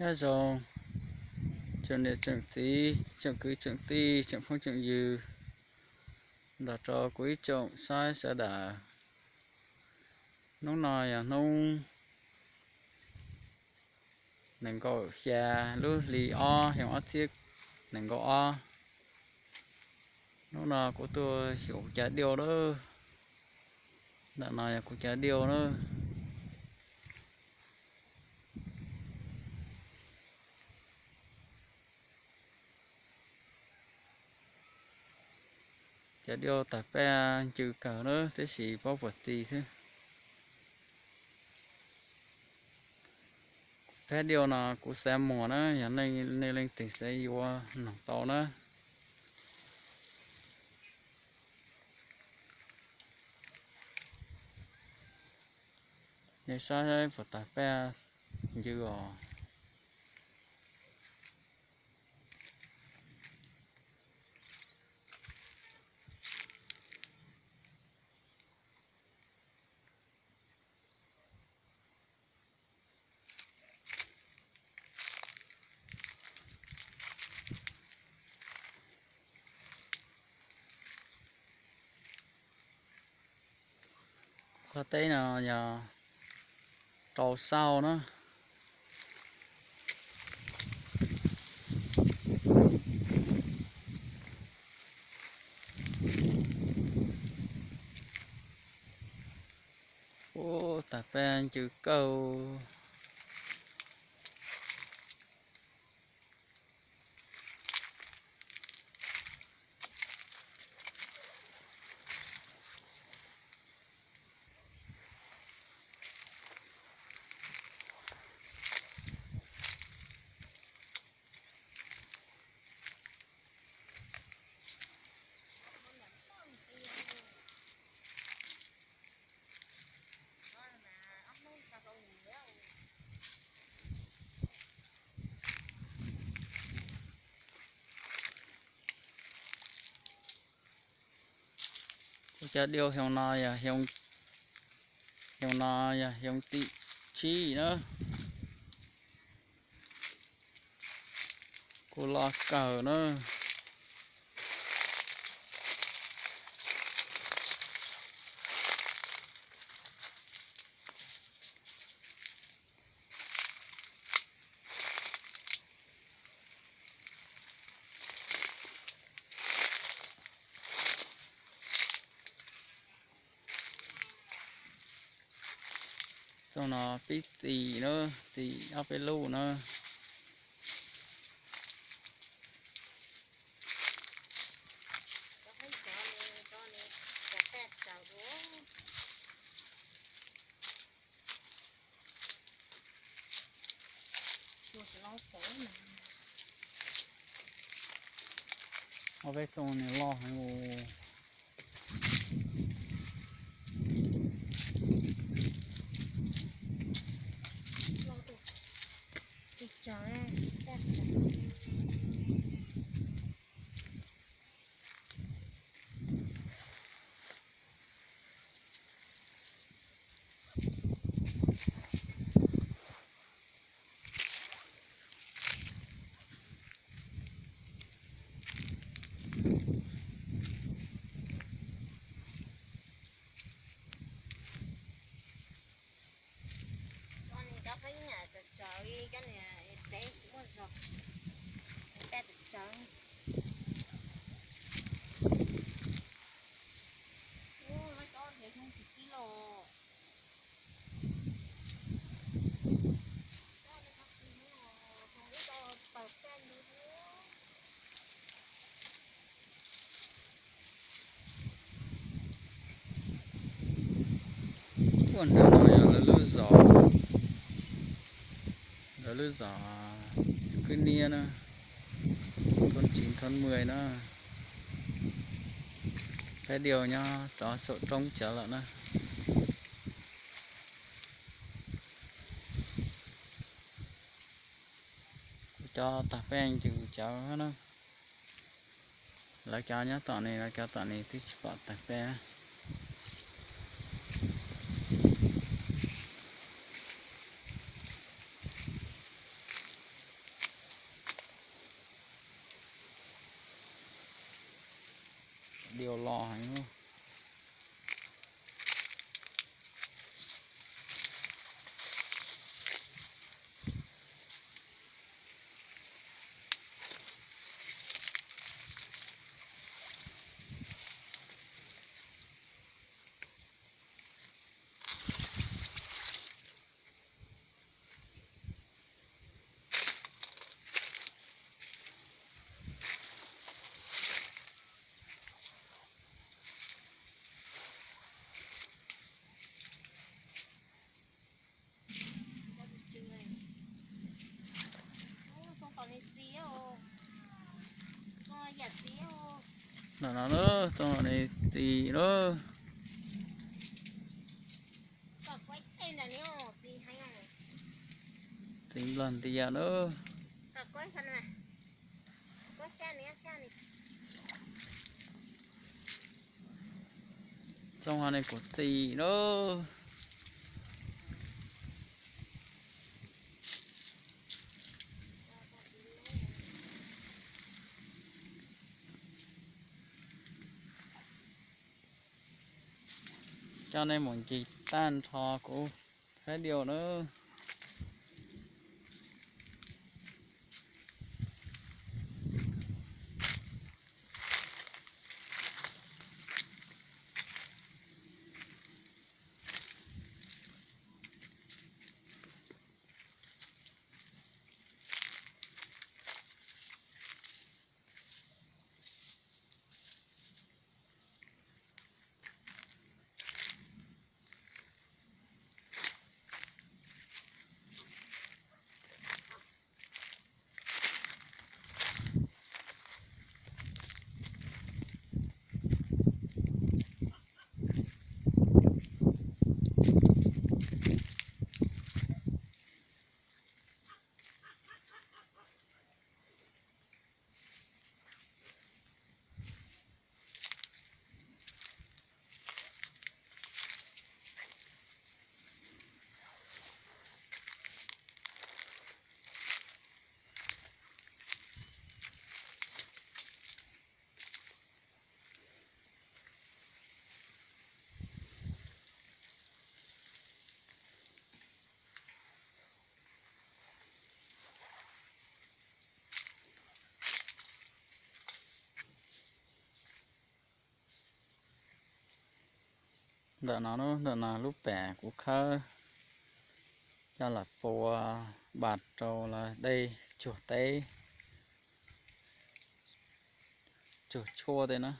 Thế rồi, trường này trường tí, trường cứ trường ti, trường không trường dư. Đã cho quý trọng sai sẽ đã. Nó nói à, nó nên có xa lúc lì o, hiểu ớt thiết, nên có o. Nó nói của tôi hiểu chả điều đó. Đã nói là của chả điều đó. Chả điều tại pe trừ cả nữa, thế chỉ có vật gì thế. Thế điều nào của xe mùa đó, hiện nay nên lên tỉnh sẽ vô nòng tàu đó. Nếu sao ấy phải tại pe dư rồi. Có tí nào giờ trầu sau nữa. Ô, tại pe chữ câu. Chả điều hiểu nào à, hiểu nào à, hiểu tị chi nữa. Cô lo cờ nữa. Xong nó tí tì nữa, tì áp cái lù nữa. Ở bên trong này lo hay ngủ. cái này té cũng rồi té được trắng nó cho để không chục kilo Còn nếu nói là lư giỏ. Là lư giỏ cái nia nữa. Con 9 con 10 nữa. Cái điều nhá, cho sợi trống trở lại nữa. Cho tạp anh chừng cháu nó. Là cho nhá, tọa này là cho tọa này tí bỏ tạp anh. điều lò hành luôn. Nó nữa tao này thì đó tính lần thì giờ nữa trong hoa này của tì đó cho nên mọi chị tan thò của cái điều nữa. Đợt nào nó đợt nào lúc bẻ của khơ cho là phù bạt rồi là đây chuột tây chuột chua đây nữa.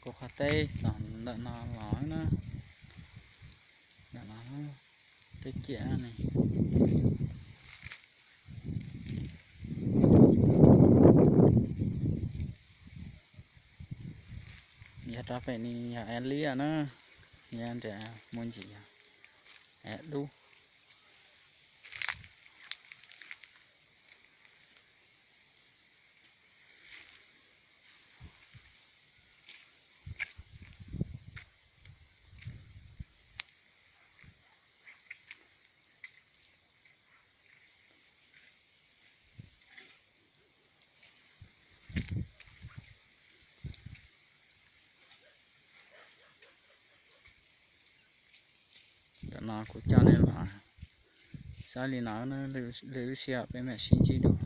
Của khá tây đợt nào nói nữa đợt nào nó cái kia này giờ ta phải đi nhà em lý à nó nhà anh trẻ muốn gì à đu cái nào của cha nên là sao thì nó lưu lưu xe với mẹ xin chi đủ